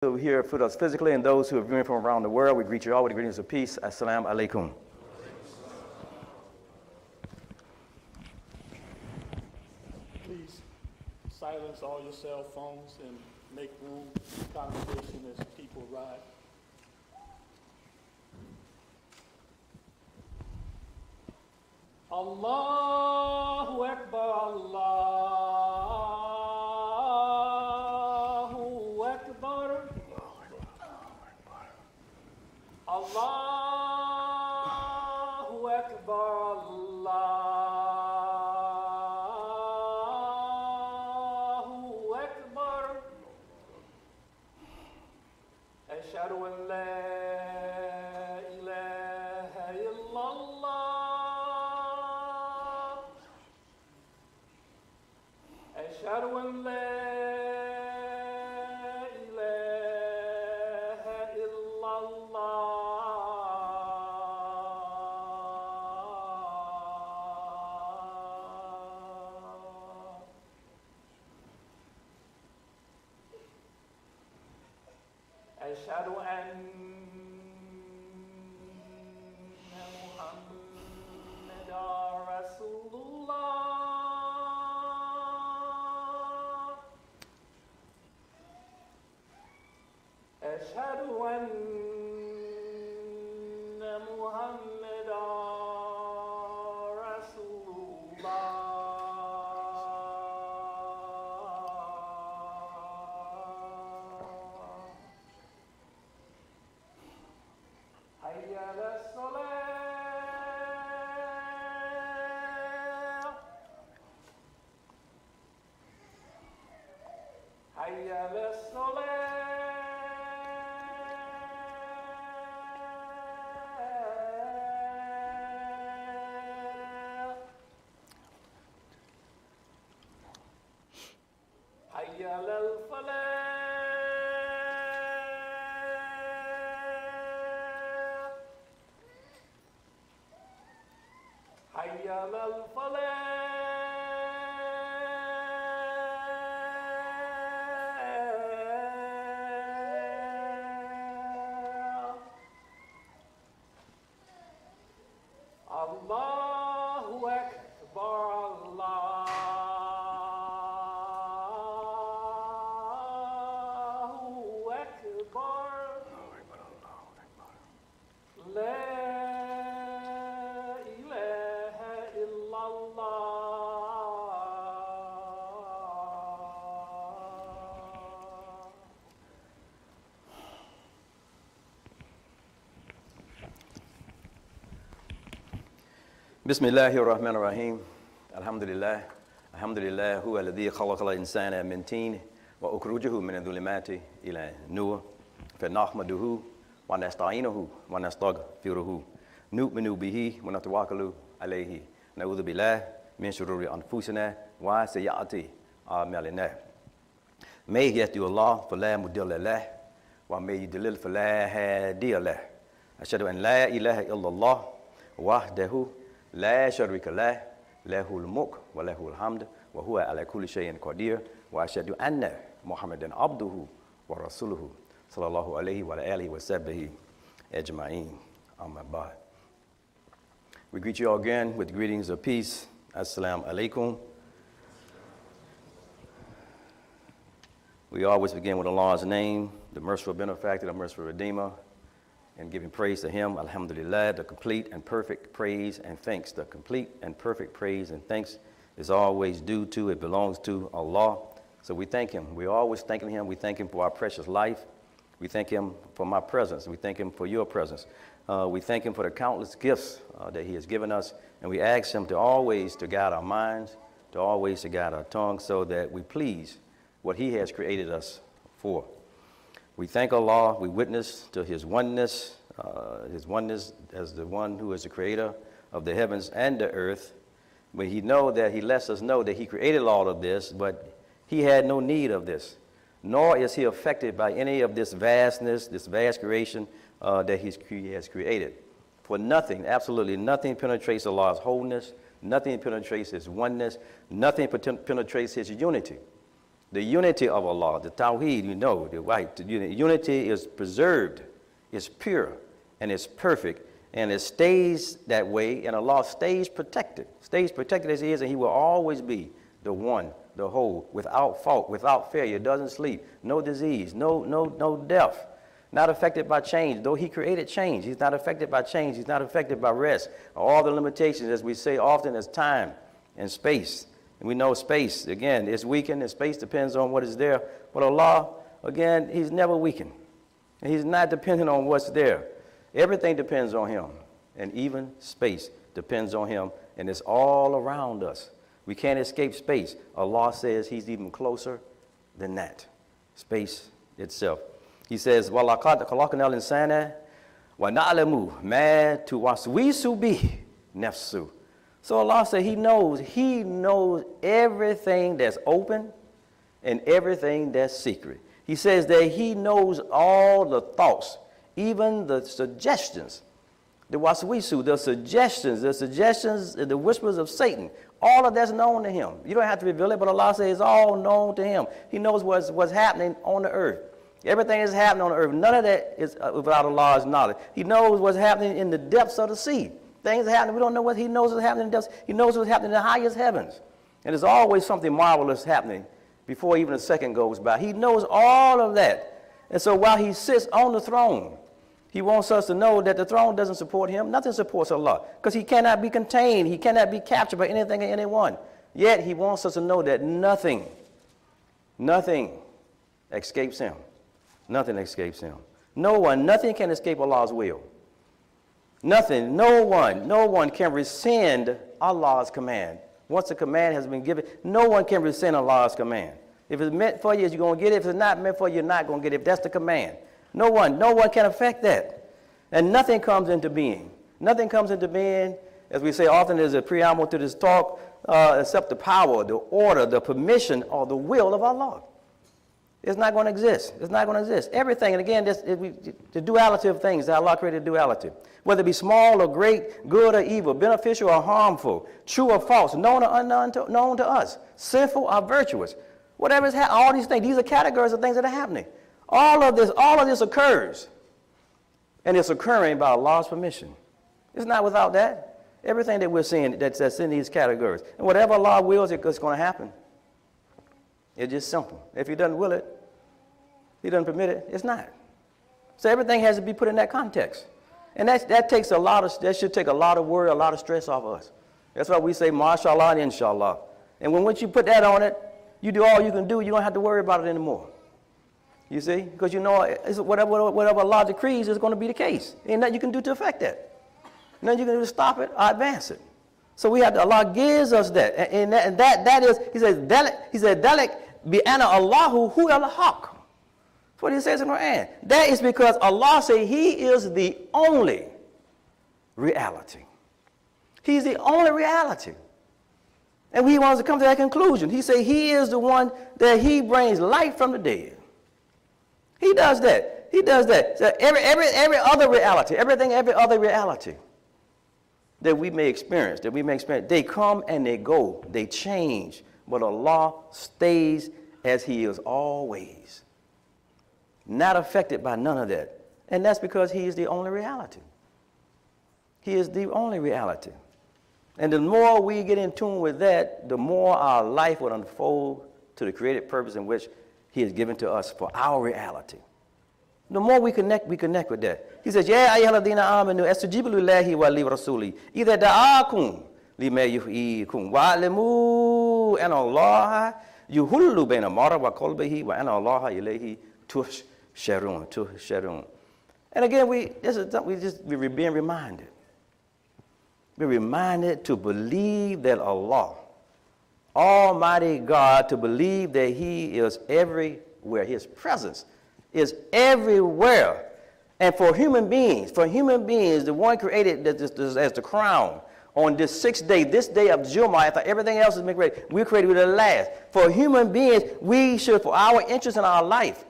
Who are here with us physically and those who are viewing from around the world, we greet you all with the greetings of peace. Assalamu alaikum. Please silence all your cell phones and make room for conversation as people arrive. Allahu Akbar, Allahu Akbar. Allahu Akbar, Allahu Akbar. Ashhadu an la ilaha illallah. Ashhadu an la أشهد أن محمدا رسول الله أشهد أن محمدا رسول الله حي على الصلاة حي على الصلاة حي على الفلاح حي على الفلاح الله أكبر الله أكبر لا إله إلا الله Bismillahir Rahmanir Rahim. Alhamdulillah. Alhamdulillah huwa alladhi khalaqa al-insana min tin wa ukhrijahu min adh-dhulumati ila nur. Fa nahmaduhu wa nasta'inuhu wa nastaghfiruhu. Nu'minu bihi wa natawakkalu alayhi. Na'udhu billahi min shururi anfusina wa sayyiati a'malina. May yahdihillahu fala mudilla lahu wa may yudlil fala hadiya lahu. Ashhadu an la ilaha illallah wahdahu لا شريك له له الملك وله الحمد وهو على كل شيء قدير وأشهد أن محمدا عبده ورسوله صلى الله عليه وعلى آله وصحبه أجمعين أما بعد. We greet you all again with greetings of peace. Assalamu alaikum. We always begin with Allah's name, the merciful benefactor, the merciful redeemer, and giving praise to him, alhamdulillah, the complete and perfect praise and thanks. The complete and perfect praise and thanks is always due to, it belongs to Allah. So we thank him. We're always thanking him. We thank him for our precious life. We thank him for my presence. We thank him for your presence. We thank him for the countless gifts that he has given us. And we ask him to always to guide our minds, to always to guide our tongues so that we please what he has created us for. We thank Allah, we witness to his oneness as the one who is the creator of the heavens and the earth. But he lets us know that he created all of this, but he had no need of this, nor is he affected by any of this vastness, this vast creation that he has created. For nothing, absolutely nothing penetrates Allah's wholeness, nothing penetrates his oneness, nothing penetrates his unity. The unity of Allah, the Tawheed, you know, the right, the unity is preserved, it's pure, and it's perfect, and it stays that way, and Allah stays protected as He is, and He will always be the one, the whole, without fault, without failure, doesn't sleep, no disease, no death, not affected by change. Though He created change, He's not affected by change, He's not affected by rest. All the limitations, as we say often, as time and space. And we know space, again, is weakened, and space depends on what is there. But Allah, again, He's never weakened. And He's not dependent on what's there. Everything depends on Him. And even space depends on Him. And it's all around us. We can't escape space. Allah says He's even closer than that. Space itself. He says, وَلَقَدْ خَلَقْنَا الْإِنسَانَ وَنَعْلَمُ مَا تُوَسْوِسُ بِهِ نَفْسُهُ. So Allah said He knows everything that's open and everything that's secret. He says that He knows all the thoughts, even the suggestions, the waswisu, the suggestions, the whispers of Satan. All of that's known to Him. You don't have to reveal it, but Allah says it's all known to Him. He knows what's happening on the earth. Everything is happening on the earth. None of that is without Allah's knowledge. He knows what's happening in the depths of the sea. Things are happening. We don't know what He knows what's happening in the depths. He knows what's happening in the highest heavens. And there's always something marvelous happening before even a second goes by. He knows all of that. And so while He sits on the throne, He wants us to know that the throne doesn't support Him. Nothing supports Allah, because He cannot be contained. He cannot be captured by anything or anyone. Yet He wants us to know that nothing escapes Him. Nothing escapes Him. Nothing can escape Allah's will. Nothing, no one can rescind Allah's command. Once the command has been given, no one can rescind Allah's command. If it's meant for you, you're going to get it. If it's not meant for you, you're not going to get it. If that's the command. No one can affect that. And nothing comes into being. Nothing comes into being, as we say often as a preamble to this talk, except the power, the order, the permission, or the will of Allah. It's not going to exist. It's not going to exist. Everything, and again, the duality of things, that Allah created duality. Whether it be small or great, good or evil, beneficial or harmful, true or false, known or unknown to us, sinful or virtuous. Whatever is happening, all these things, these are categories of things that are happening. All of this occurs. And it's occurring by Allah's permission. It's not without that. Everything that we're seeing that's in these categories. And whatever Allah wills, it's going to happen. It's just simple. If He doesn't will it, He doesn't permit it, it's not. So everything has to be put in that context. And that should take a lot of worry, a lot of stress off of us. That's why we say, mashallah and inshallah. And once you put that on it, you do all you can do, you don't have to worry about it anymore. You see? Because you know whatever Allah decrees is going to be the case. Ain't nothing you can do to affect that. Nothing you can do to stop it or advance it. So we have to, Allah gives us that. And that is, He said, Dalik bi ana Allahu hu al-haq. That's what He says in the Quran. That is because Allah said He is the only reality. He's the only reality. And He wants to come to that conclusion. He said He is the one that He brings life from the dead. He does that. He does that. So every other reality, every other reality that we may experience, they come and they go, they change, but Allah stays as He is always, not affected by none of that. And that's because He is the only reality. He is the only reality. And the more we get in tune with that, the more our life will unfold to the created purpose in which He has given to us for our reality. The more we connect with that. He says, Ya ayyuhalladhina amanu astajibu lillahi wa li rasuli idha da'akum lima yuhyikum wa'lamu anna Allaha yuhullu bayna mara wa qalbihi wa anna Allaha ilayhi tuhsharun. And again, we're being reminded. We're reminded to believe that Allah, Almighty God, to believe that He is everywhere. His presence is everywhere. And for human beings, the one created as the crown on this sixth day, this day of Jumah, after everything else has been created, we're created with the last. For human beings, we should, for our interest in our life,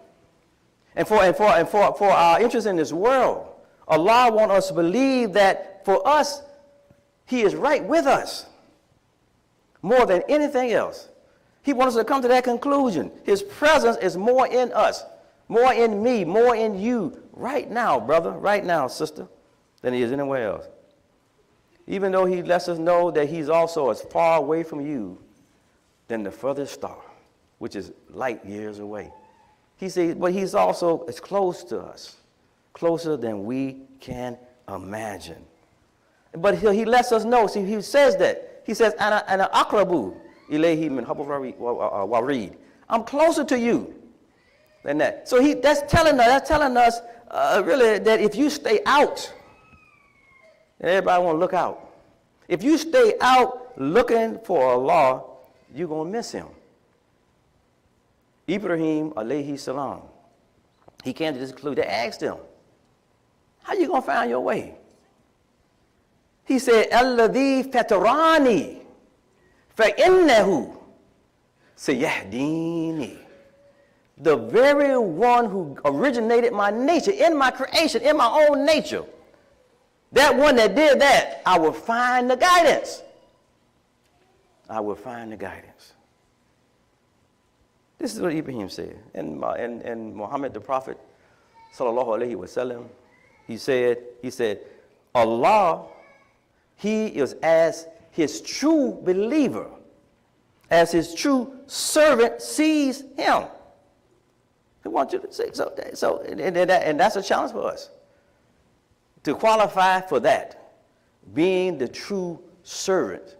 and for our interest in this world, Allah wants us to believe that for us, He is right with us more than anything else. He wants us to come to that conclusion. His presence is more in us, more in me, more in you right now, brother, right now, sister, than he is anywhere else. Even though he lets us know that he's also as far away from you than the furthest star, which is light years away. He says, but he's also as close to us, closer than we can imagine. But he lets us know, see, he says that. He says, ana aqrabu ilayhi min hablil warid. I'm closer to you than that. So that's telling us really that if you stay out, everybody want to look out. If you stay out looking for Allah, you're going to miss him. Ibrahim alayhi salam, he came to this conclusion. They asked him, how you going to find your way? He said, alladhi fatarani fa'innahu sayahdini. The very one who originated my nature, in my creation, in my own nature. That one that did that, I will find the guidance. I will find the guidance. This is what Ibrahim said. And Muhammad the Prophet, sallallahu alaihi wasallam, he said, Allah, he is as his true believer, as his true servant sees him. He wants you to see. And that's a challenge for us. To qualify for that, being the true servant,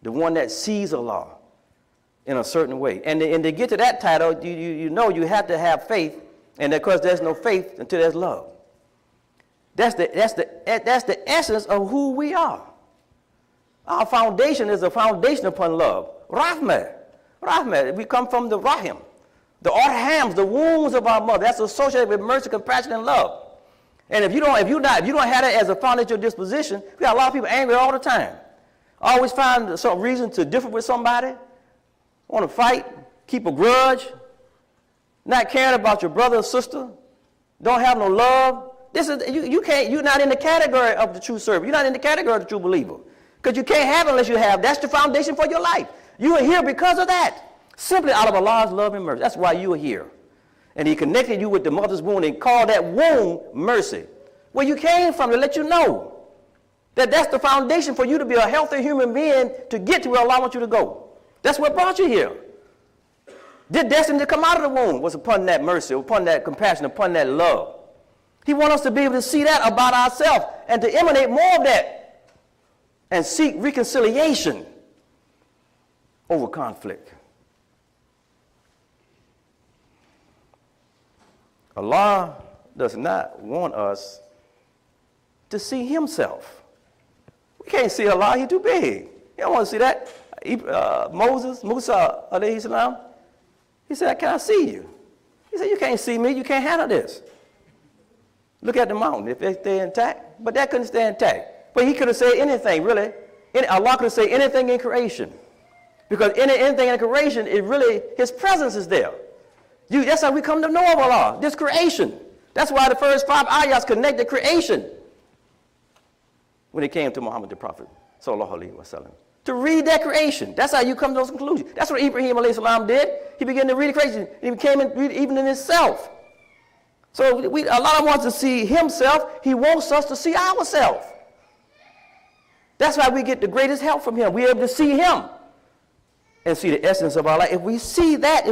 the one that sees Allah in a certain way. And to get to that title, you know you have to have faith, and of course there's no faith until there's love. That's the essence of who we are. Our foundation is a foundation upon love. Rahmah. We come from the Rahim, the arhams, the wombs of our mother. That's associated with mercy, compassion, and love. And if you don't have that as a foundation of disposition, we got a lot of people angry all the time. Always find some reason to differ with somebody, want to fight, keep a grudge, not caring about your brother or sister, don't have no love. You're not in the category of the true servant. You're not in the category of the true believer. Because you can't have it unless you have. That's the foundation for your life. You are here because of that. Simply out of Allah's love and mercy. That's why you are here. And he connected you with the mother's womb and called that womb mercy. Where you came from, to let you know that that's the foundation for you to be a healthy human being to get to where Allah wants you to go. That's what brought you here. The destiny to come out of the womb was upon that mercy, upon that compassion, upon that love. He wants us to be able to see that about ourselves and to emanate more of that and seek reconciliation over conflict. Allah does not want us to see himself. We can't see Allah, he's too big. You don't want to see that. Musa, alayhi salam, he said, can I see you? He said, you can't see me, you can't handle this. Look at the mountain, if they stay intact. But that couldn't stay intact. But he could have said anything, really. Allah could have said anything in creation. Because anything in creation, his presence is there. That's how we come to know of Allah, this creation. That's why the first 5 ayahs connected creation when it came to Muhammad the Prophet, sallallahu alaihi wasallam. To read that creation. That's how you come to those conclusions. That's what Ibrahim alayhi salam did. He began to read the creation. He became even in himself. So Allah wants to see himself. He wants us to see ourselves. That's why we get the greatest help from him. We're able to see him and see the essence of our life. If we see that,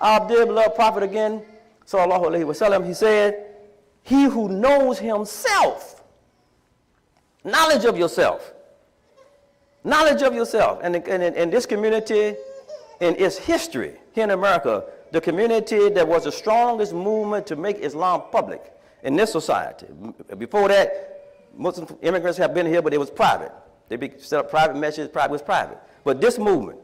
our dear beloved prophet again, sallallahu alaihi wasallam, he said, he who knows himself, knowledge of yourself, and in this community, in its history here in America, the community that was the strongest movement to make Islam public in this society. Before that, Muslim immigrants have been here, but it was private. They set up private messages, was private. But this movement,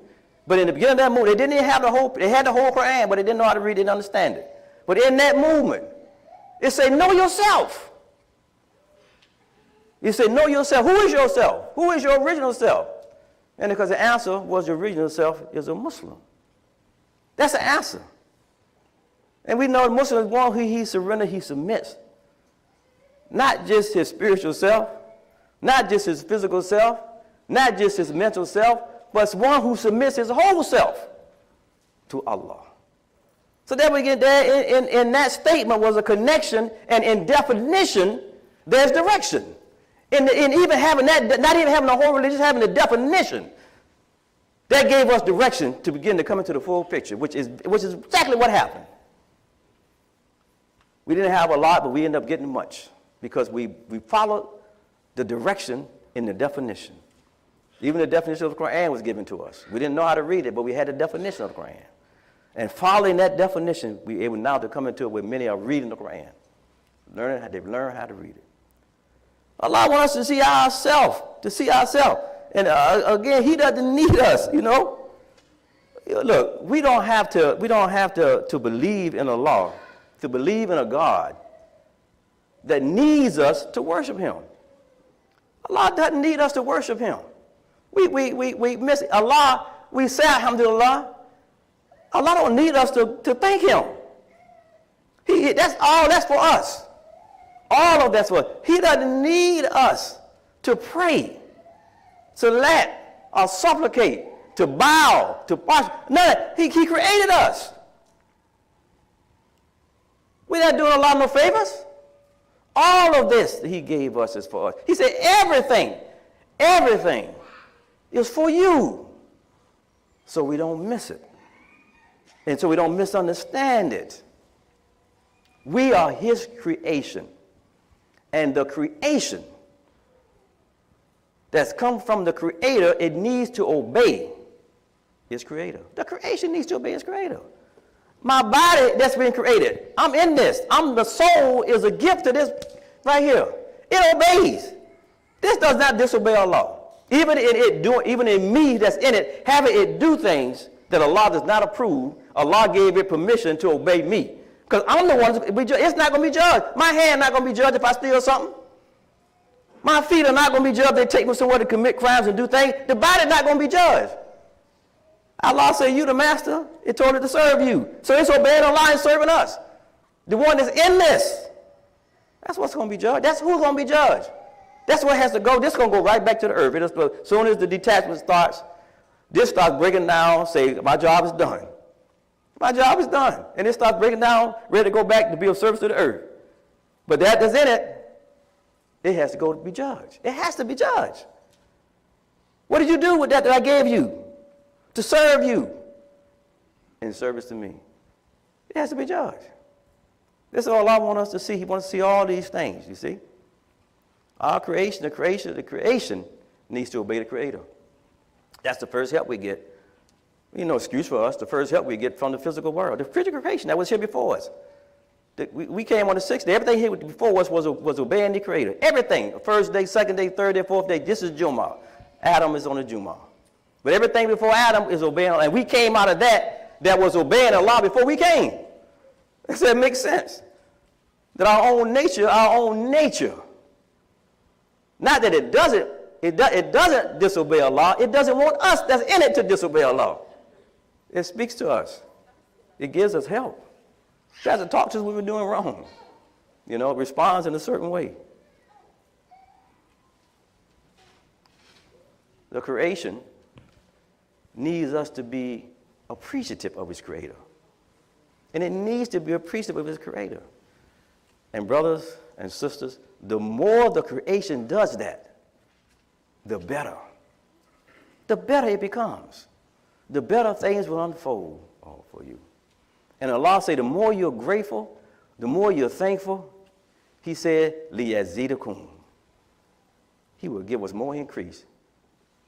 but in the beginning of that movement, they didn't even have they had the whole Quran, but they didn't know how to read it and understand it. But in that movement, it said, know yourself. It said, know yourself. Who is yourself? Who is your original self? And because the answer was your original self is a Muslim. That's the answer. And we know the Muslim is one who he surrenders, he submits. Not just his spiritual self, not just his physical self, not just his mental self, but it's one who submits his whole self to Allah. So there we get there, in that statement was a connection, and in definition, there's direction. In even having that, not even having a whole religion, having a definition, that gave us direction to begin to come into the full picture, which is exactly what happened. We didn't have a lot, but we ended up getting much because we followed the direction in the definition. Even the definition of the Quran was given to us. We didn't know how to read it, but we had the definition of the Quran. And following that definition, we were able now to come into it where many are reading the Quran. They've learned how to read it. Allah wants us to see ourselves, And again, He doesn't need us, you know. Look, we don't have to believe in Allah, to believe in a God that needs us to worship Him. Allah doesn't need us to worship Him. We miss it. Allah, we say alhamdulillah. Allah don't need us to thank Him. That's for us. All of that's for us. He doesn't need us to pray, to let, or supplicate, to bow, to posture. None. He created us. We're not doing Allah no favors. All of this that He gave us is for us. He said everything is for you. So we don't miss it. And so we don't misunderstand it. We are His creation. And the creation that's come from the Creator, it needs to obey His Creator. The creation needs to obey His Creator. My body that's been created, I'm in this. The soul is a gift to this right here. It obeys. This does not disobey Allah. Even in me that's in it, having it do things that Allah does not approve, Allah gave it permission to obey me. Because I'm the one, it's not going to be judged. My hand not going to be judged if I steal something. My feet are not going to be judged if they take me somewhere to commit crimes and do things. The body not going to be judged. Allah said, you the master, it told it to serve you. So it's obeying Allah and serving us. The one that's in this, that's what's going to be judged. That's who's going to be judged. That's what has to go. This is going to go right back to the earth. As soon as the detachment starts, this starts breaking down, say, my job is done. My job is done. And it starts breaking down, ready to go back to be of service to the earth. But that that's in it, it has to go to be judged. It has to be judged. What did you do with that I gave you? To serve you in service to me. It has to be judged. This is all I want us to see. He wants to see all these things, you see. Our creation, the creation needs to obey the Creator. That's the first help we get. No excuse for us. The first help we get from the physical world. The physical creation that was here before us. We came on the 6th day. Everything here before us was obeying the Creator. Everything. The first day, second day, third day, fourth day. This is Jumah. Adam is on the Jumah. But everything before Adam is obeying Allah. And we came out of that was obeying Allah before we came. So it makes sense. That our own nature, not that it doesn't disobey Allah. It doesn't want us that's in it to disobey Allah. It speaks to us. It gives us help. It doesn't talk to us when we're doing wrong. It responds in a certain way. The creation needs us to be appreciative of His Creator. And it needs to be appreciative of His Creator. And brothers and sisters, the more the creation does that, the better. The better it becomes. The better things will unfold for you. And Allah say the more you're grateful, the more you're thankful, He said, لِيَزِيدَكُمْ. He will give us more increase.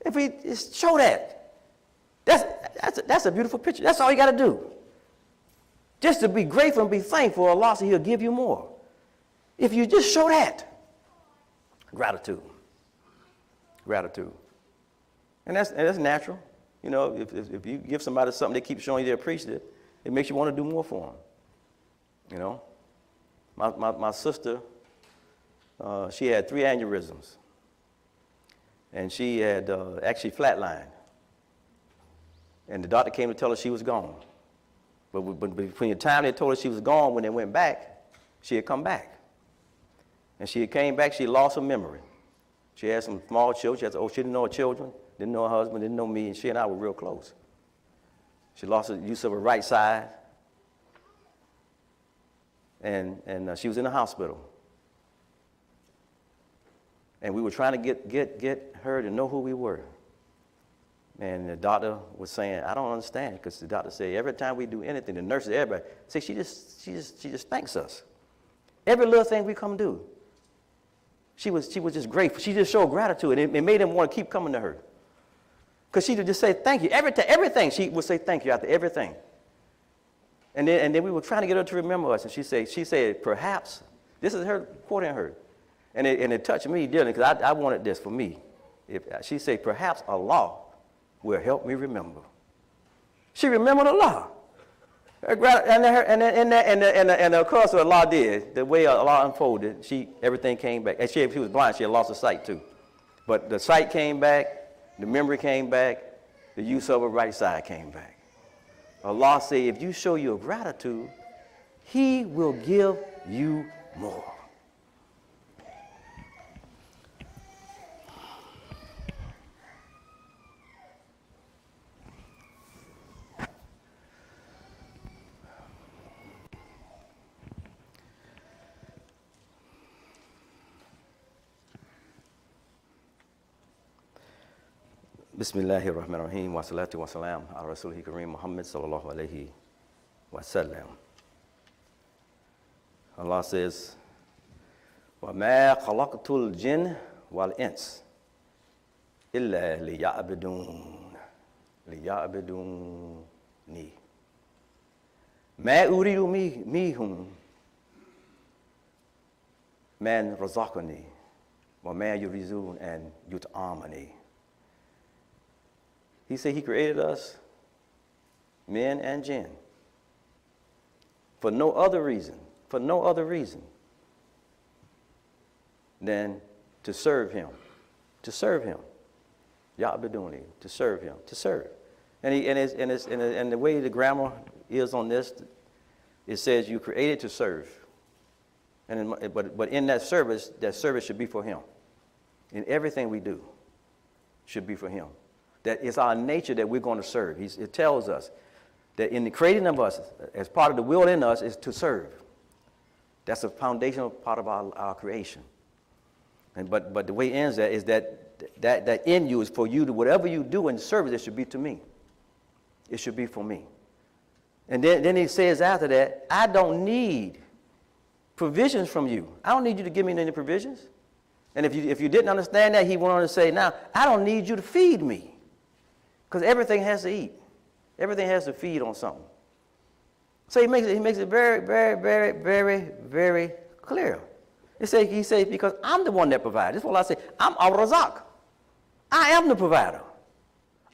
If we just show that, that's a beautiful picture. That's all you got to do. Just to be grateful and be thankful, Allah said He'll give you more. If you just show that, gratitude. And that's natural. If you give somebody something, they keep showing you they're appreciative, it makes you want to do more for them. My sister, she had 3 aneurysms. And she had actually flatlined. And the doctor came to tell her she was gone. But between the time they told her she was gone, when they went back, she had come back. And she came back, she lost her memory. She had some small children. She didn't know her children. didn't know her husband, didn't know me, and she and I were real close. She lost the use of her right side, and she was in the hospital. And we were trying to get her to know who we were. And the doctor was saying, I don't understand, because the doctor said every time we do anything, the nurses, everybody say she just thanks us. Every little thing we come do. She was just grateful. She just showed gratitude, and it made them want to keep coming to her. Because she would just say thank you. Everything, she would say thank you after everything. And then we were trying to get her to remember us, and she said, perhaps, this is her quoting her, and it touched me dearly, because I wanted this for me. She said, perhaps Allah will help me remember. She remembered Allah. And of course, what Allah did, the way Allah unfolded, everything came back. And she was blind. She had lost her sight too. But the sight came back, the memory came back, the use of her right side came back. Allah said, if you show your gratitude, He will give you more. Bismillahir Rahmanir Rahim wa salatu wa salam ala Rasulih Kareem Muhammad sallallahu alayhi wa sallam. Allah says, wa ma khalaqtul jinn wal ins illa liya'buduni. Ma uridu minhum man razaqani wa ma yurizun an yut'amani. He said He created us, men and jinn, for no other reason than to serve Him. Ya'buduni, to serve Him, to serve. And the way the grammar is on this, it says you created to serve. But in that service should be for Him. In everything we do, should be for Him. That it's our nature that we're going to serve. It tells us that in the creating of us, as part of the will in us, is to serve. That's a foundational part of our creation. But the way it ends is that in you is for you to, whatever you do in service, it should be to me. It should be for me. And then He says after that, I don't need provisions from you. I don't need you to give me any provisions. And if you didn't understand that, He went on to say, now, I don't need you to feed me. Because everything has to eat. Everything has to feed on something. So he makes it very, very, very, very, very clear. He says, because I'm the one that provides. This is what I say. I'm Ar-Razak. I am the provider.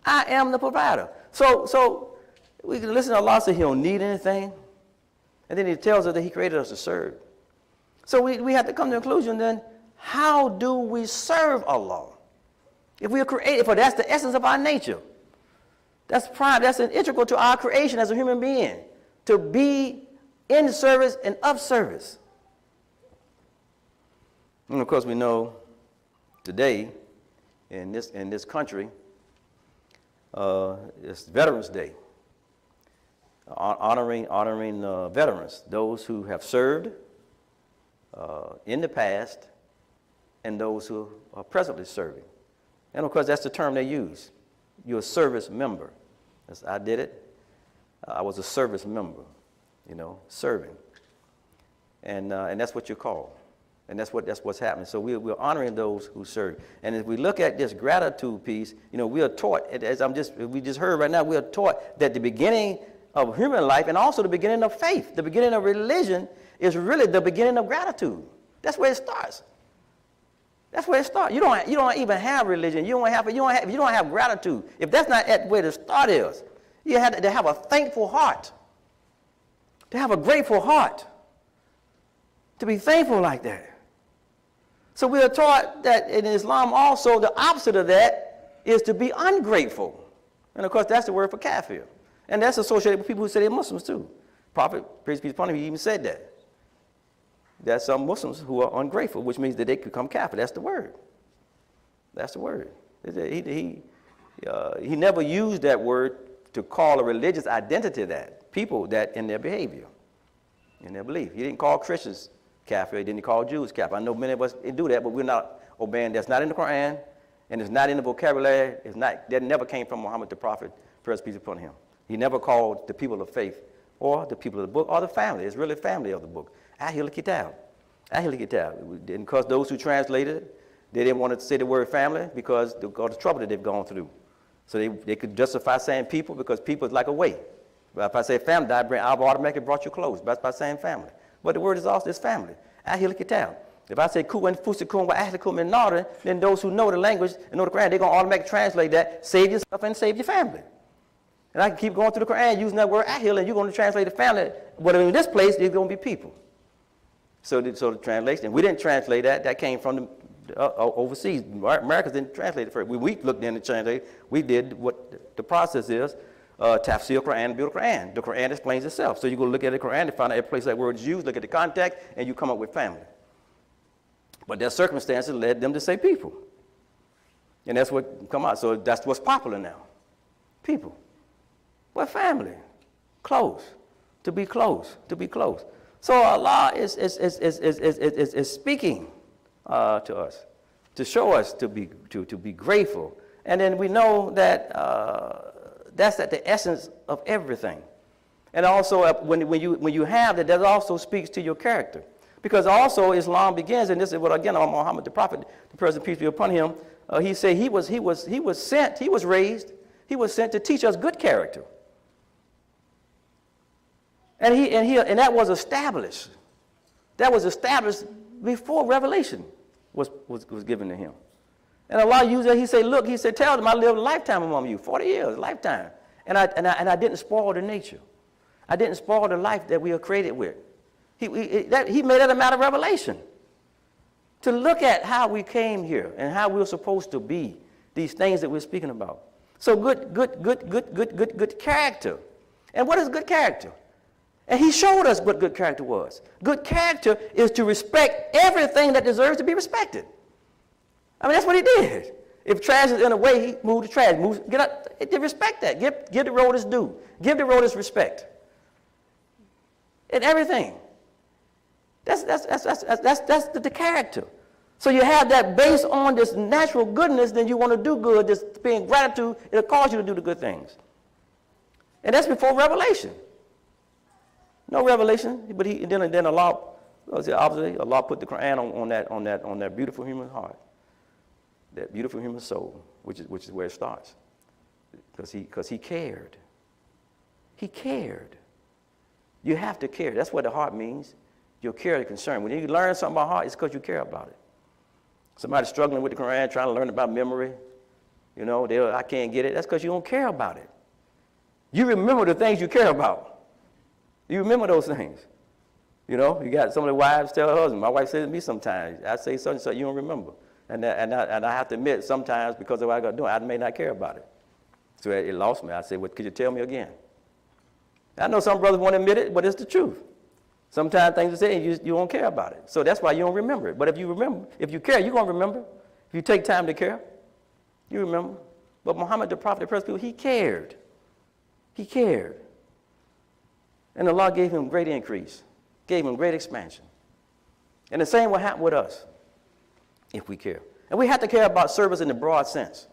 I am the provider. So we can listen to Allah say He don't need anything. And then He tells us that He created us to serve. So we have to come to the conclusion then, how do we serve Allah? If we are created, for that's the essence of our nature. That's prime. That's an integral to our creation as a human being, to be in service and of service. And of course, we know today in this country, it's Veterans Day, honoring veterans, those who have served in the past, and those who are presently serving. And of course, that's the term they use. You're a service member. I did it. I was a service member, serving. And that's what you're called. And that's what's happening. So we're honoring those who serve. And if we look at this gratitude piece, we are taught, we just heard right now, we are taught that the beginning of human life and also the beginning of faith, the beginning of religion is really the beginning of gratitude. That's where it starts. That's where it starts. You don't even have religion. You don't have gratitude. If that's not at where the start is, you have to have a thankful heart, to have a grateful heart, to be thankful like that. So we are taught that in Islam also the opposite of that is to be ungrateful. And of course that's the word for kafir. And that's associated with people who say they're Muslims too. Prophet, praise be upon him, he even said that. There's some Muslims who are ungrateful, which means that they could become kafir. That's the word. That's the word. he never used that word to call a religious identity that, people that in their behavior, in their belief. He didn't call Christians kafir, he didn't call Jews kafir. I know many of us do that, but we're not obeying. That's not in the Quran, and it's not in the vocabulary. It's not, that never came from Muhammad the Prophet, peace be upon him. He never called the people of faith or the people of the book or the family. It's really family of the book. Ahl Kitab. Ahl Kitab. And because those who translated it, they didn't want to say the word family because of the trouble that they've gone through. So they could justify saying people because people is like a way. But if I say family, I've automatically brought you close by saying family. But the word is also family. Ahl Kitab. If I say ku and fusikum wa ahlikum in order, then those who know the language and know the Quran, they're going to automatically translate that, save yourself and save your family. And I can keep going through the Quran using that word ahil, and you're going to translate the family. But in this place, there's going to be people. So the translation, we didn't translate that. That came from the overseas. Americans didn't translate it first. We looked in and translated. We did what the process is. Tafsir Quran, build Quran. The Quran explains itself. So you go look at the Quran and find out every place that word is used, look at the context, and you come up with family. But their circumstances led them to say people. And that's what come out. So that's what's popular now. People. Well, family. Close. To be close. To be close. So Allah is speaking to us, to show us to be grateful. And then we know that that's at the essence of everything. And also when you have that, that also speaks to your character. Because also Islam begins, and this is what again Muhammad the Prophet, the President peace be upon him, he said he was sent to teach us good character. And that was established. That was established before revelation was given to him. And Allah used that. He said, look, he said, tell them I lived a lifetime among you, 40 years, lifetime. And I didn't spoil the nature. I didn't spoil the life that we are created with. He made that a matter of revelation. To look at how we came here and how we're supposed to be, these things that we're speaking about. So good character. And what is good character? And he showed us what good character was. Good character is to respect everything that deserves to be respected. I mean, that's what he did. If trash is in a way, he moved the trash. Get up, respect that. Give the road its due. Give the road its respect. In everything. That's the character. So you have that based on this natural goodness, then you want to do good, this being gratitude, it'll cause you to do the good things. And that's before revelation. No revelation, but then Allah put the Quran on that beautiful human heart, that beautiful human soul, which is where it starts, because he cared. He cared. You have to care. That's what the heart means. Your care and concern. When you learn something about heart, it's because you care about it. Somebody struggling with the Quran, trying to learn about memory, I can't get it. That's because you don't care about it. You remember the things you care about. You remember those things. You got some of the wives tell her husband. My wife says to me sometimes, I say something, so you don't remember. And I have to admit, sometimes because of what I got to do, I may not care about it. So it lost me. I said, well, could you tell me again? I know some brothers won't admit it, but it's the truth. Sometimes things are said and you don't care about it. So that's why you don't remember it. But if you remember, if you care, you're going to remember. If you take time to care, you remember. But Muhammad, the Prophet, the first people, he cared. He cared. And Allah gave him great increase, gave him great expansion. And the same will happen with us if we care. And we have to care about service in the broad sense.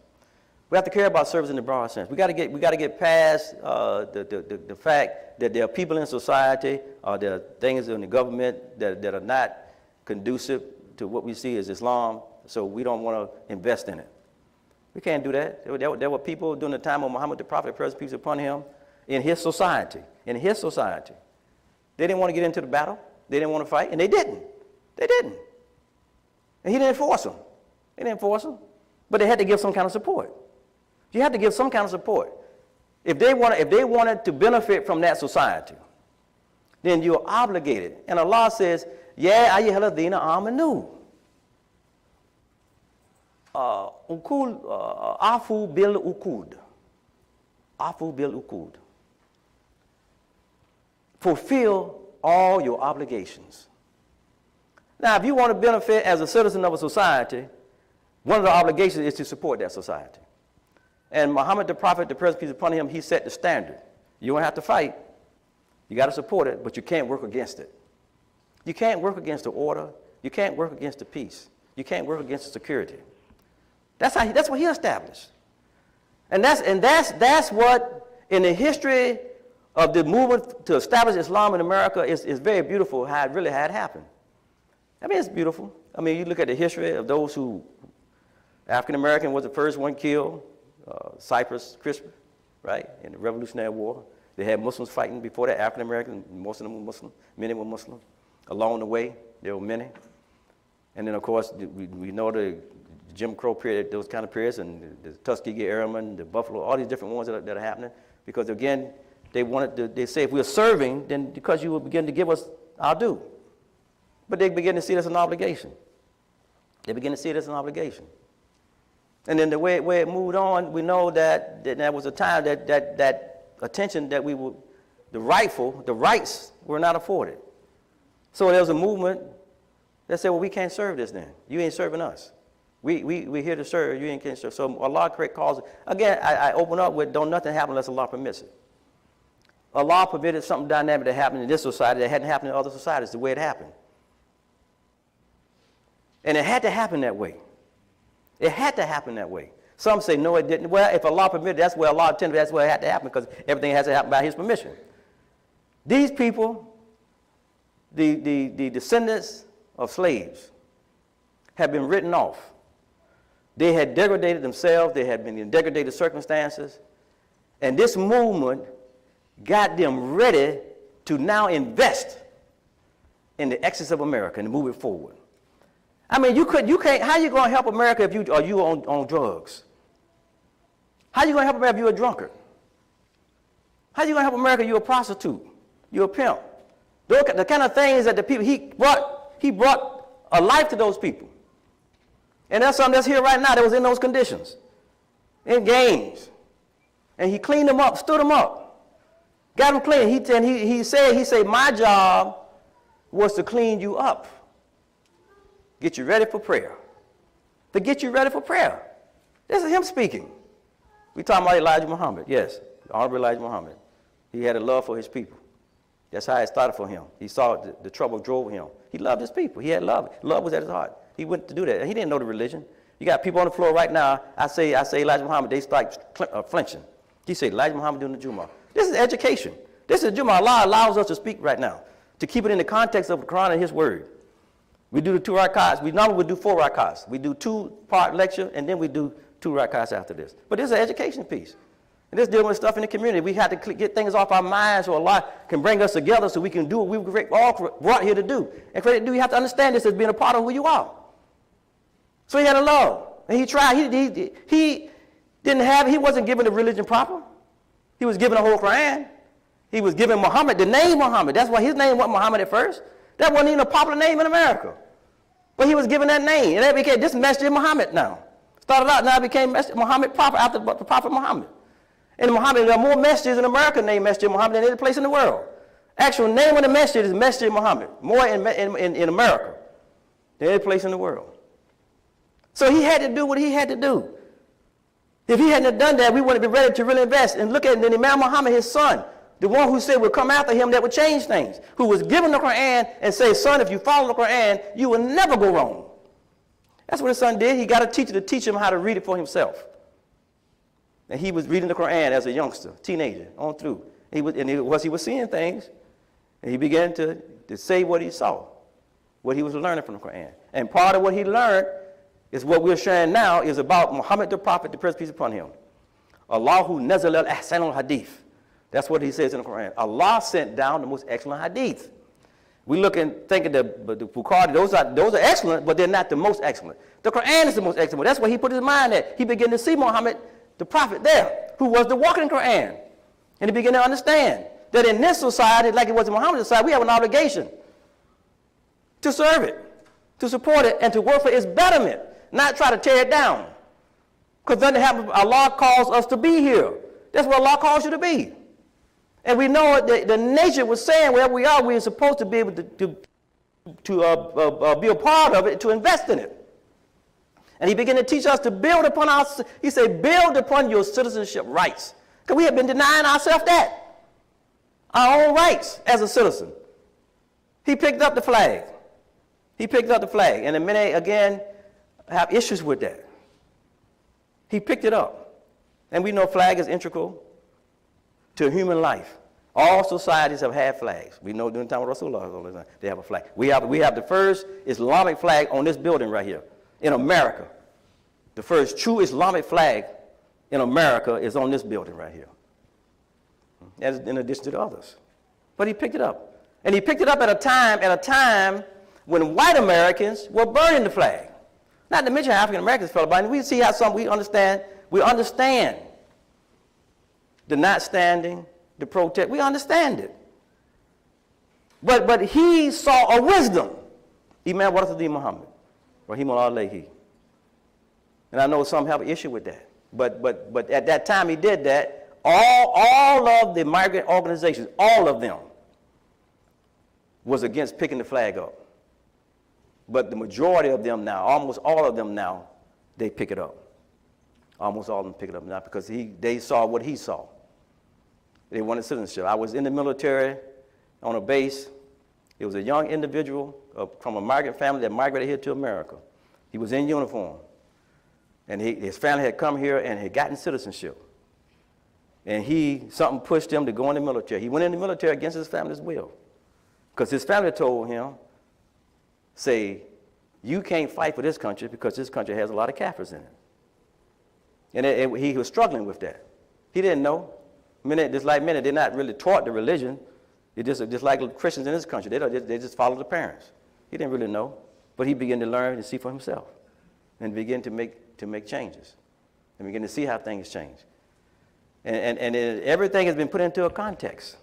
We have to care about service in the broad sense. We got to get past the fact that there are people in society, or there are things in the government that are not conducive to what we see as Islam, so we don't want to invest in it. We can't do that. There were people during the time of Muhammad the Prophet, peace be upon him, in his society. In his society. They didn't want to get into the battle. They didn't want to fight, and they didn't. They didn't. And he didn't force them. He didn't force them. But they had to give some kind of support. You have to give some kind of support. If they wanted to benefit from that society, then you're obligated. And Allah says, Ya ayyuhalladhina amanu. Afu bil uqud. Afu bil uqud. Fulfill all your obligations. Now, if you want to benefit as a citizen of a society, one of the obligations is to support that society. And Muhammad the Prophet, the present peace upon him, he set the standard. You don't have to fight. You got to support it, but you can't work against it. You can't work against the order. You can't work against the peace. You can't work against the security. That's what he established. And that's what, in the history of the movement to establish Islam in America, is very beautiful how it really had happened. I mean, it's beautiful. I mean, you look at the history of those who, African American was the first one killed, Cyprus Christopher, right, in the Revolutionary War. They had Muslims fighting before that, African American, most of them were Muslim, many were Muslim. Along the way, there were many. And then, of course, we know the Jim Crow period, those kind of periods, and the Tuskegee Airmen, the Buffalo, all these different ones that are happening. Because, again, they say if we're serving, then because you will begin to give us our due. But they begin to see it as an obligation. They begin to see it as an obligation. And then the way it moved on, we know that there was a time that attention that the rights were not afforded. So there was a movement that said, well, we can't serve this then. You ain't serving us. We're here to serve. You ain't can't serve. So Allah calls it. Again, I open up with don't nothing happen unless Allah permits it. Allah permitted something dynamic to happen in this society that hadn't happened in other societies the way it happened. And it had to happen that way. It had to happen that way. Some say, no, it didn't. Well, if Allah permitted, that's where Allah intended, that's where it had to happen, because everything has to happen by His permission. These people, the descendants of slaves, have been written off. They had degraded themselves. They had been in degraded circumstances. And this movement got them ready to now invest in the exodus of America and to move it forward. I mean, you can't, how you going to help America if you on drugs? How you going to help America if you're a drunkard? How you going to help America if you're a prostitute? You're a pimp? Those, the kind of things that the people, he brought a life to those people. And that's something that's here right now that was in those conditions, in gangs. And he cleaned them up, stood them up, got them clean. He said, my job was to clean you up. Get you ready for prayer. To get you ready for prayer. This is him speaking. We talking about Elijah Muhammad. Yes, Honorable Elijah Muhammad. He had a love for his people. That's how it started for him. He saw the trouble drove him. He loved his people. He had love. Love was at his heart. He went to do that. He didn't know the religion. You got people on the floor right now. I say Elijah Muhammad. They start flinching. He said Elijah Muhammad doing the Jumah. This is education. This is Jumah. Allah allows us to speak right now, to keep it in the context of the Quran and His Word. We do the 2 rakats. We normally would do 4 rakats. We do 2-part lecture, and then we do 2 rakats after this. But this is an education piece. And this dealing with stuff in the community. We have to get things off our minds so Allah can bring us together so we can do what we were all brought here to do. And for that to do, you have to understand this as being a part of who you are. So he had a love. And he tried. He wasn't given the religion proper. He was given the whole Quran. He was given Muhammad, the name Muhammad. That's why his name wasn't Muhammad at first. That wasn't even a popular name in America. But he was given that name. And that became this Masjid Muhammad now. Started out, now it became Masjid Muhammad proper after the Prophet Muhammad. And Muhammad, there are more masjids in America named Masjid Muhammad than any place in the world. Actual name of the masjid is Masjid Muhammad. More in America than any place in the world. So he had to do what he had to do. If he hadn't done that, we wouldn't be ready to really invest. And look at Imam Muhammad, his son, the one who said would come after him that would change things, who was given the Quran and say, son, if you follow the Quran, you will never go wrong. That's what his son did. He got a teacher to teach him how to read it for himself. And he was reading the Quran as a youngster, teenager, on through. He was seeing things, and he began to say what he saw, what he was learning from the Quran. And part of what he learned is what we're sharing now is about Muhammad the Prophet, the present peace upon him. Allahu nazal al-ahsan al-hadith. That's what he says in the Quran. Allah sent down the most excellent hadith. We look and think of the Bukhari, those are excellent, but they're not the most excellent. The Quran is the most excellent. That's where he put his mind at. He began to see Muhammad, the prophet there, who was the walking Quran. And he began to understand that in this society, like it was in Muhammad's society, we have an obligation to serve it, to support it, and to work for its betterment, not try to tear it down. Because then Allah calls us to be here. That's what Allah calls you to be. And we know that the nature was saying wherever we are, we are supposed to be able to be a part of it, to invest in it. And he began to teach us to build upon he said, build upon your citizenship rights. Because we have been denying ourselves that. Our own rights as a citizen. He picked up the flag. He picked up the flag. And the many, again, have issues with that. He picked it up. And we know flag is integral to human life. All societies have had flags. We know during the time of Rasulullah, they have a flag. We have the first Islamic flag on this building right here in America. The first true Islamic flag in America is on this building right here, as in addition to the others. But he picked it up. And he picked it up at a time when white Americans were burning the flag. Not to mention African Americans felt about it. We see how we understand the not standing, the protest. We understand it. But he saw a wisdom. Imam Muhammad, Rahimullah alayhi. And I know some have an issue with that. But at that time he did that. All of the migrant organizations, all of them, was against picking the flag up. But the majority of them now, almost all of them now, they pick it up. Almost all of them pick it up now because they saw what he saw. They wanted citizenship. I was in the military on a base. It was a young individual from a migrant family that migrated here to America. He was in uniform. And his family had come here and had gotten citizenship. And something pushed him to go in the military. He went in the military against his family's will. Because his family told him, say, you can't fight for this country because this country has a lot of Kafirs in it. And he was struggling with that. He didn't know. Just like many, they're not really taught the religion. They're just like Christians in this country. They just follow the parents. He didn't really know. But he began to learn and see for himself. And begin to make changes. And begin to see how things change. And everything has been put into a context.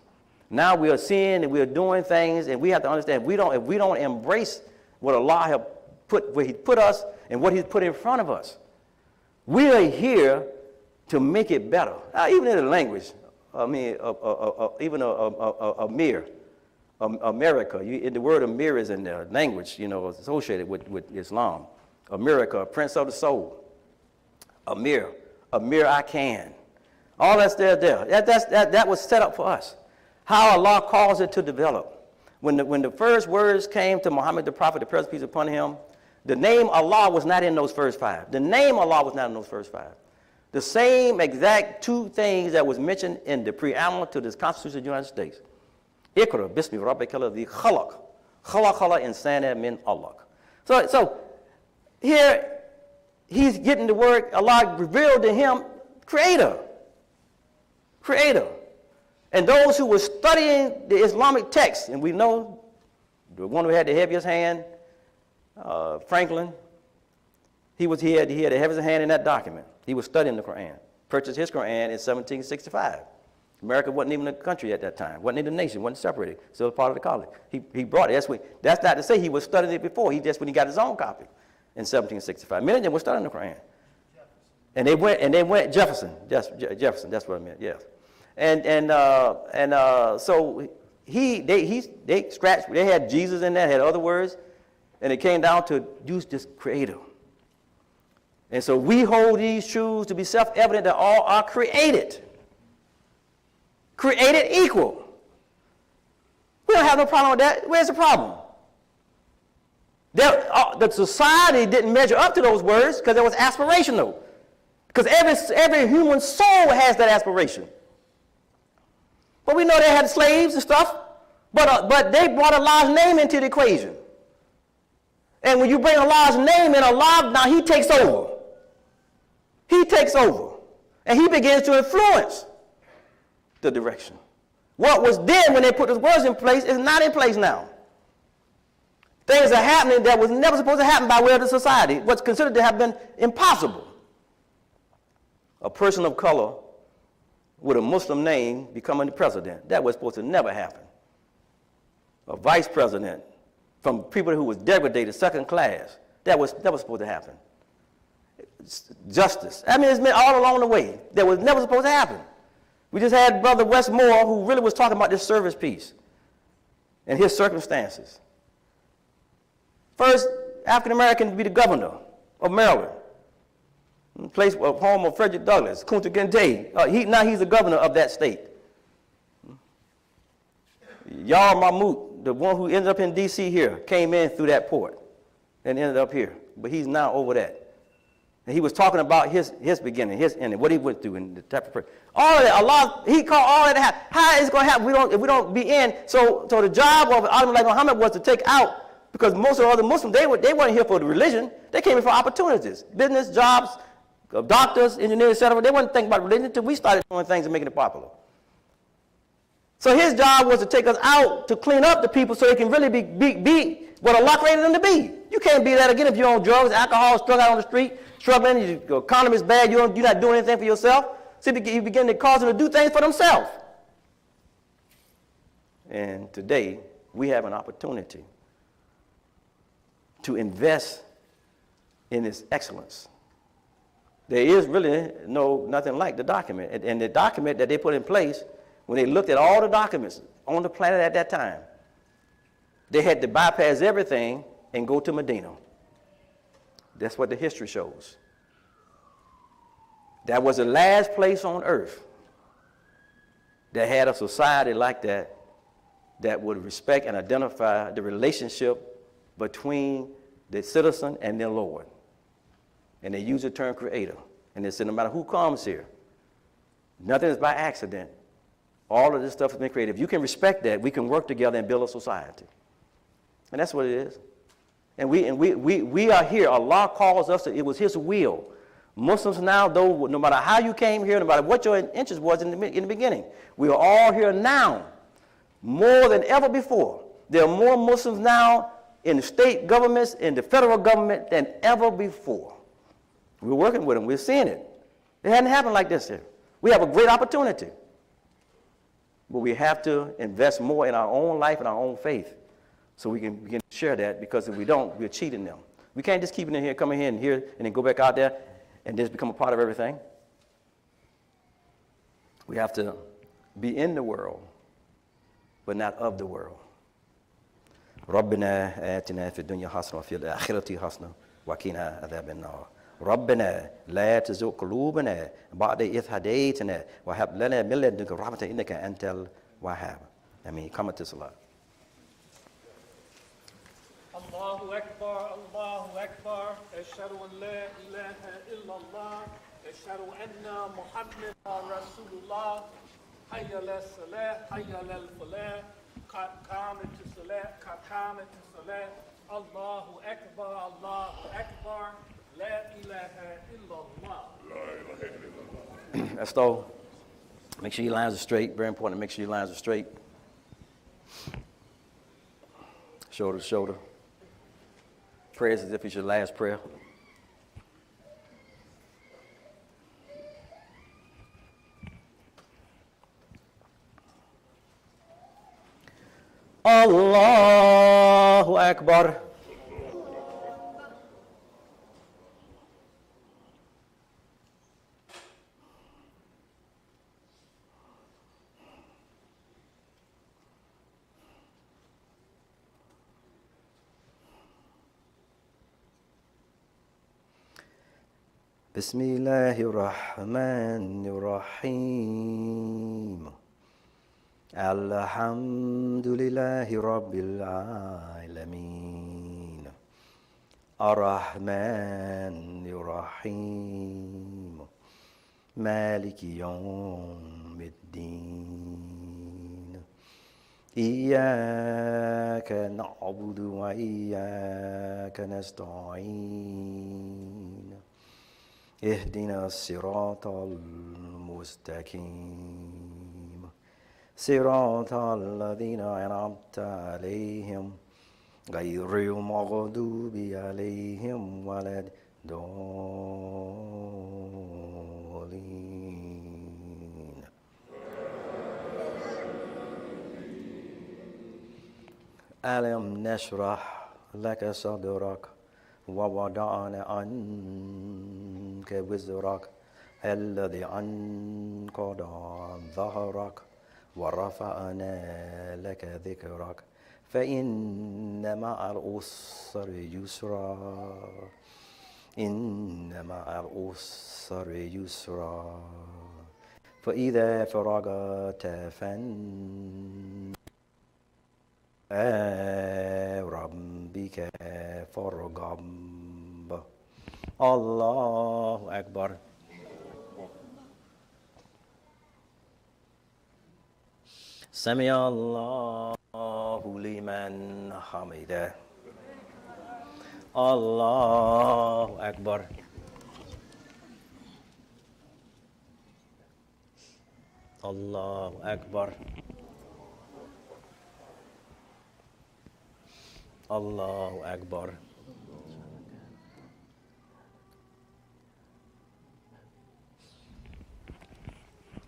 Now we are seeing and we are doing things, and we have to understand if we don't embrace what Allah has put, where He put us and what He's put in front of us, we are here to make it better. Even in the language, even America. The word Amir is in the language, associated with Islam. America, Prince of the Soul. Amir, I can. All that's there. That was set up for us. How Allah calls it to develop. When the first words came to Muhammad the Prophet, the present peace upon him, the name Allah was not in those first five. The name Allah was not in those first five. The same exact two things that was mentioned in the preamble to this Constitution of the United States. Iqra, bismi rabbika alladhi khalaq. Khalaq insana min Allah. So here he's getting the word, Allah revealed to him, Creator. And those who were studying the Islamic text, and we know the one who had the heaviest hand, Franklin, he had the heaviest hand in that document. He was studying the Quran, purchased his Quran in 1765. America wasn't even a country at that time, wasn't even a nation, wasn't separated, still part of the colony. He brought it. That's not to say he was studying it before. When he got his own copy in 1765. Many of them were studying the Quran. And they went Jefferson, that's what I meant, yes. So they scratched, they had Jesus in there, had other words, and it came down to use this Creator. And so we hold these truths to be self-evident that all are created equal. We don't have no problem with that. Where's the problem? The society didn't measure up to those words because it was aspirational. Because every human soul has that aspiration. But we know they had slaves and stuff, but they brought Allah's name into the equation. And when you bring Allah's name in, Allah, now He takes over. He takes over. And He begins to influence the direction. What was then when they put those words in place is not in place now. Things are happening that was never supposed to happen by way of the society. What's considered to have been impossible. A person of color with a Muslim name becoming the president. That was supposed to never happen. A vice president from people who was degraded, second class. That was supposed to happen. Justice. I mean, it's been all along the way. That was never supposed to happen. We just had Brother Westmore who really was talking about this service piece and his circumstances. First, African American to be the governor of Maryland. Place of home of Frederick Douglass, Kunta Kinte. Now he's the governor of that state. Yar Mahmoud, the one who ended up in D.C. here, came in through that port and ended up here. But he's now over that. And he was talking about his beginning, his ending, what he went through, and the type of prayer. All of that, Allah, he called all that to happen. How is it going to happen if we don't be in? So the job of Adam like Muhammad was to take out, because most of the other Muslims, they weren't here for the religion. They came here for opportunities, business, jobs, doctors, engineers, etc. They weren't thinking about religion until we started doing things and making it popular. So his job was to take us out to clean up the people so they can really be what Allah created them to be. You can't be that again if you're on drugs, alcohol, struggling out on the street, struggling, your economy is bad, you're not doing anything for yourself. See, you begin to cause them to do things for themselves. And today, we have an opportunity to invest in this excellence. There is really nothing like the document. And the document that they put in place, when they looked at all the documents on the planet at that time, they had to bypass everything and go to Medina. That's what the history shows. That was the last place on earth that had a society like that would respect and identify the relationship between the citizen and their Lord. And they use the term creator. And they said no matter who comes here, nothing is by accident. All of this stuff has been created. If you can respect that, we can work together and build a society. And that's what it is. And we are here. Allah calls us. It was His will. Muslims now, though, no matter how you came here, no matter what your interest was in the beginning, we are all here now, more than ever before. There are more Muslims now in the state governments, in the federal government than ever before. We're working with them. We're seeing it. It hadn't happened like this here. We have a great opportunity. But we have to invest more in our own life and our own faith so we can begin to share that, because if we don't, we're cheating them. We can't just keep it in here, come in here, and then go back out there and just become a part of everything. We have to be in the world, but not of the world. ربنا آتنا في الدنيا حسنة وفي الآخرة حسنة وقنا عذاب النار. ربنا لا تزغ قلوبنا بعد إذ هديتنا وهب لنا من لدنك رحمة إنك أنت الوهاب. آمين. Come to Salah. Allahu Akbar, Allahu Akbar. Ashhadu an la ilaha illallah. Ashhadu anna Muhammadan Rasulullah. Hayya ala salah, hayya ala falah. Qamat salah, qamat salah. Allahu Akbar, Allahu Akbar. La ilaha illallah. La ilaha illallah. That's all. Make sure your lines are straight. Very important to make sure your lines are straight. Shoulder to shoulder. Pray as if it's your last prayer. Allahu Akbar. بسم الله الرحمن الرحيم الحمد لله رب العالمين الرحمن الرحيم مالك يوم الدين إياك نعبد وإياك نستعين اهدنا الصراط المستقيم صراط الذين أنعمت عليهم غير المغضوب عليهم ولا الضالين. ألم نشرح لك صدرك ووضعنا عنك وزرك الذي أنقض ظهرك ورفعنا لك ذكرك فإن مع العسر يسرا إن مع العسر يسرا فإذا فرغت ربك فارغب الله أكبر سمع الله لمن حمده الله أكبر الله أكبر الله أكبر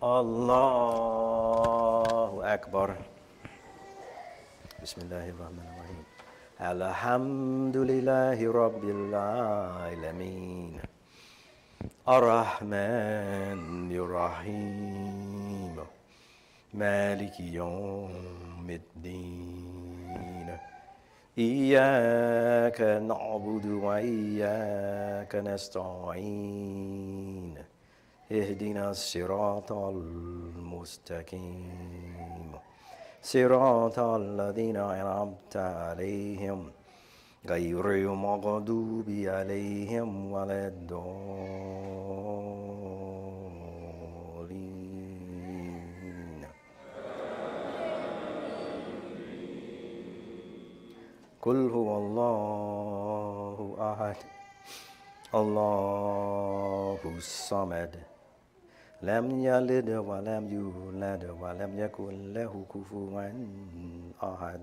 الله أكبر بسم الله الرحمن الرحيم الحمد لله رب العالمين الرحمن الرحيم مالك يوم الدين إياك نعبد وإياك نستعين اهدنا الصراط المستقيم صراط الذين أنعمت عليهم غير المغضوب عليهم ولا الضالين قل هو الله أحد الله الصمد لم يلد ولم يولد ولم يكن له كفوا أحد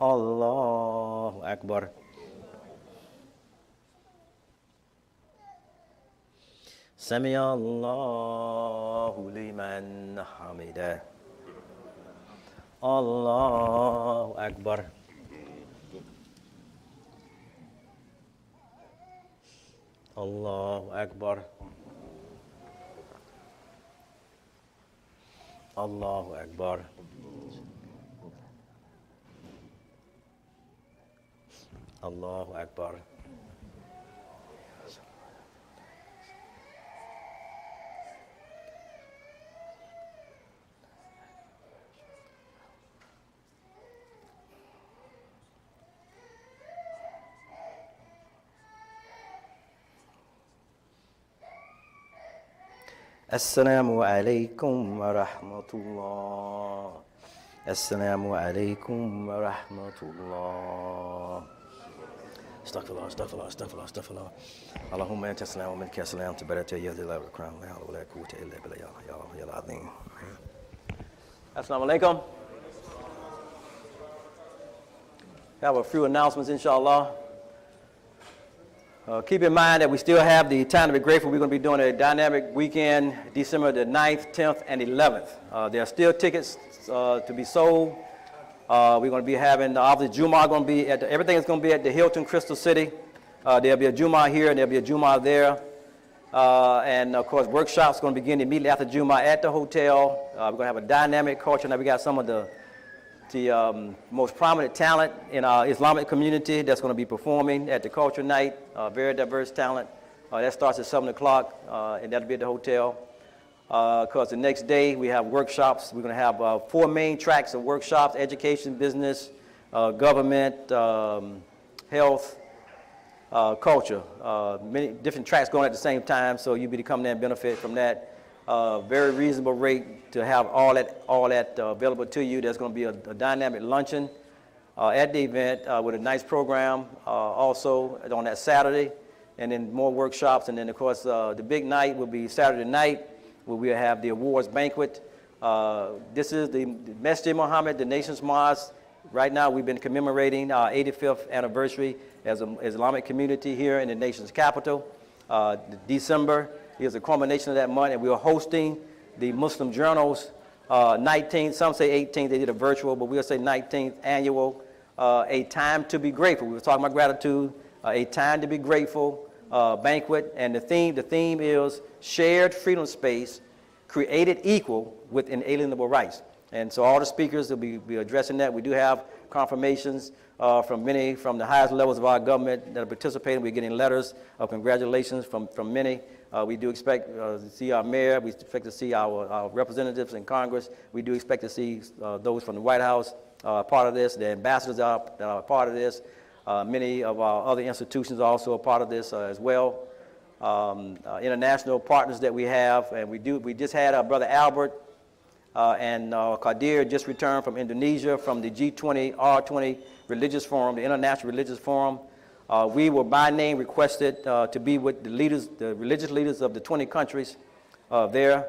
الله أكبر سمع الله لمن حمده الله أكبر الله أكبر الله أكبر الله أكبر السلام عليكم ورحمة الله السلام عليكم ورحمة الله استغفر الله استغفر الله استغفر الله استغفر الله اللهم أنت السلام ومنك السلام تبارك يا ذي الجلال والإكرام لا حول ولا قوة إلا بالله يا الله يا العظيم Assalamu alaikum. Have a few announcements, inshallah. Keep in mind that we still have the time to be grateful. We're going to be doing a dynamic weekend, December the 9th, 10th, and 11th. There are still tickets to be sold. We're going to be having, obviously, Jumah going to be everything is going to be at the Hilton Crystal City. There'll be a Jumah here and there'll be a Jumah there. And of course, workshops going to begin immediately after Jumah at the hotel. We're going to have a dynamic culture. Now we got some of the most prominent talent in our Islamic community that's going to be performing at the culture night. Very diverse talent. That starts at 7 o'clock, and that'll be at the hotel. Because the next day we have workshops. We're going to have 4 main tracks of workshops: education, business, government, health, culture. Many different tracks going at the same time, so you'll be coming there and benefit from that. Very reasonable rate to have all that available to you. There's going to be a dynamic luncheon at the event with a nice program also on that Saturday, and then more workshops. And then, of course, the big night will be Saturday night, where we'll have the awards banquet. This is the Masjid Muhammad, the nation's mosque. Right now, we've been commemorating our 85th anniversary as an Islamic community here in the nation's capital. December is the culmination of that month, and we are hosting the Muslim Journal's 19th, some say 18th, they did a virtual, but we'll say 19th annual, A Time to Be Grateful. We were talking about gratitude, A Time to Be Grateful banquet, and the theme is shared freedom space, created equal with inalienable rights. And so all the speakers will be addressing that. We do have confirmations from many from the highest levels of our government that are participating. We're getting letters of congratulations from many. We do expect to see our mayor. We expect to see our representatives in Congress. We do expect to see those from the White House part of this. The ambassadors that are part of this. Many of our other institutions are also a part of this as well. International partners that we have, and we just had our brother Albert and Khatib just returned from Indonesia from the G20 R20 Religious Forum, the International Religious Forum. We were by name requested to be with the leaders, the religious leaders of the 20 countries there.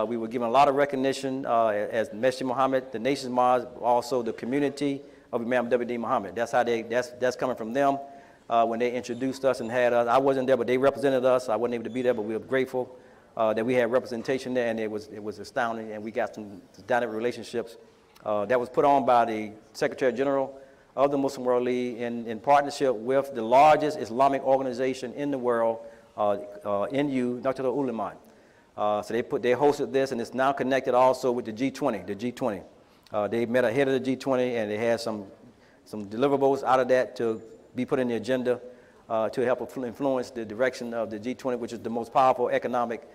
We were given a lot of recognition as Masjid Muhammad, the nation's mosque, also the community of Imam W.D. Muhammad. That's how that's coming from them. When they introduced us and had us. I wasn't there, but they represented us. I wasn't able to be there, but we were grateful that we had representation there, and it was astounding, and we got some dynamic relationships. That was put on by the Secretary General of the Muslim World League in partnership with the largest Islamic organization in the world, NU, Dr. Ulama. So they hosted this, and it's now connected also with the G20. They met ahead of the G20, and they had some deliverables out of that to be put in the agenda to help influence the direction of the G20, which is the most powerful economic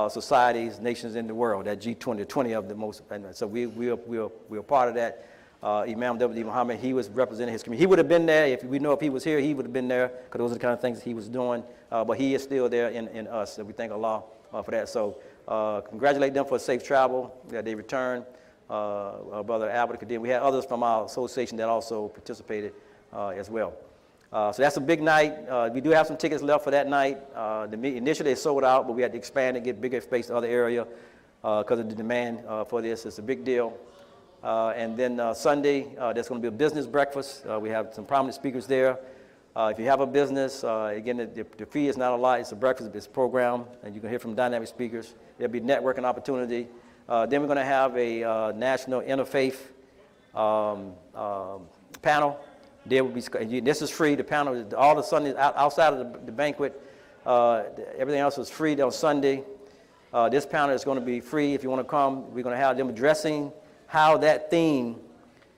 societies, nations in the world. That G20, the 20 of the most, and so we're part of that. Imam W.D. Muhammad, he was representing his community. He would have been there if he was here. He would have been there because those are the kind of things he was doing. But he is still there in us, and we thank Allah for that. So congratulate them for safe travel that they returned. Brother Albert Khatib. We had others from our association that also participated as well. So that's a big night. We do have some tickets left for that night. Initially they sold out, but we had to expand and get bigger space to other area because of the demand for this. It's a big deal. And then Sunday, there's going to be a business breakfast. We have some prominent speakers there. If you have a business, again, the fee is not a lot. It's a breakfast, it's a program, and you can hear from dynamic speakers. There'll be networking opportunity. Then we're going to have a national interfaith panel. There will be, this is free. The panel, all the Sundays outside of the banquet, everything else is free on Sunday. This panel is going to be free if you want to come. We're going to have them addressing how that theme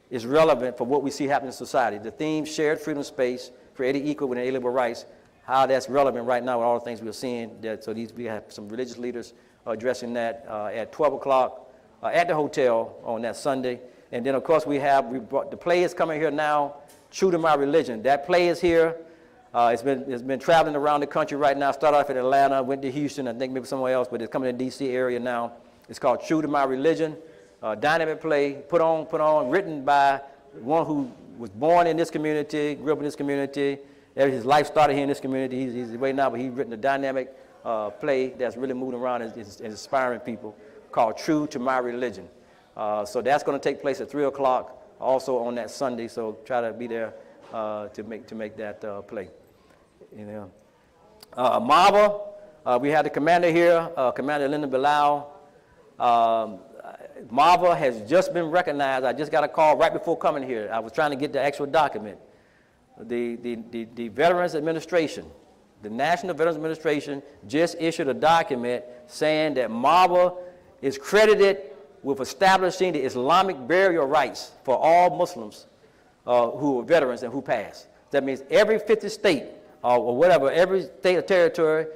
is relevant for what we see happening in society. The theme, shared freedom space, creating equal and inalienable rights, how that's relevant right now with all the things we're seeing. So we have some religious leaders addressing that at 12 o'clock at the hotel on that Sunday. And then, of course, we brought the play is coming here now, True to My Religion. That play is here. It's been traveling around the country right now. Started off in Atlanta, went to Houston, I think maybe somewhere else, but it's coming to the D.C. area now. It's called True to My Religion. Dynamic play, put on, written by one who was born in this community, grew up in this community. His life started here in this community. He's away now, but he's written a dynamic play that's really moving around and inspiring people called True to My Religion. So that's going to take place at 3 o'clock also on that Sunday. So try to be there to make that play. You know. Marva, we had the commander here, Commander Linda Bilal. Marva has just been recognized. I just got a call right before coming here. I was trying to get the actual document. The Veterans Administration, the National Veterans Administration just issued a document saying that Marva is credited with establishing the Islamic burial rights for all Muslims who are veterans and who passed. That means every 50 state or whatever, every state or territory,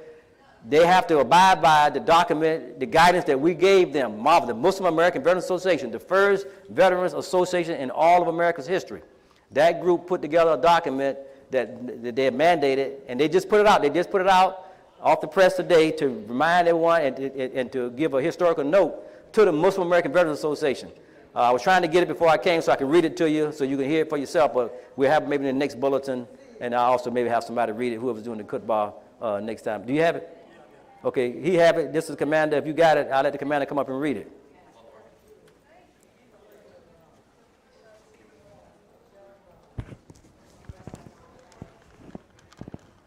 they have to abide by the document, the guidance that we gave them, MAVA, the Muslim American Veterans Association, the first veterans association in all of America's history. That group put together a document that they mandated, and they just put it out. They just put it out off the press today to remind everyone and to give a historical note to the Muslim American Veterans Association. I was trying to get it before I came so I can read it to you so you can hear it for yourself, but we'll have it maybe in the next bulletin, and I'll also maybe have somebody read it, whoever's doing the khutbah next time. Do you have it? Okay, he have it. This is the commander. If you got it, I'll let the commander come up and read it.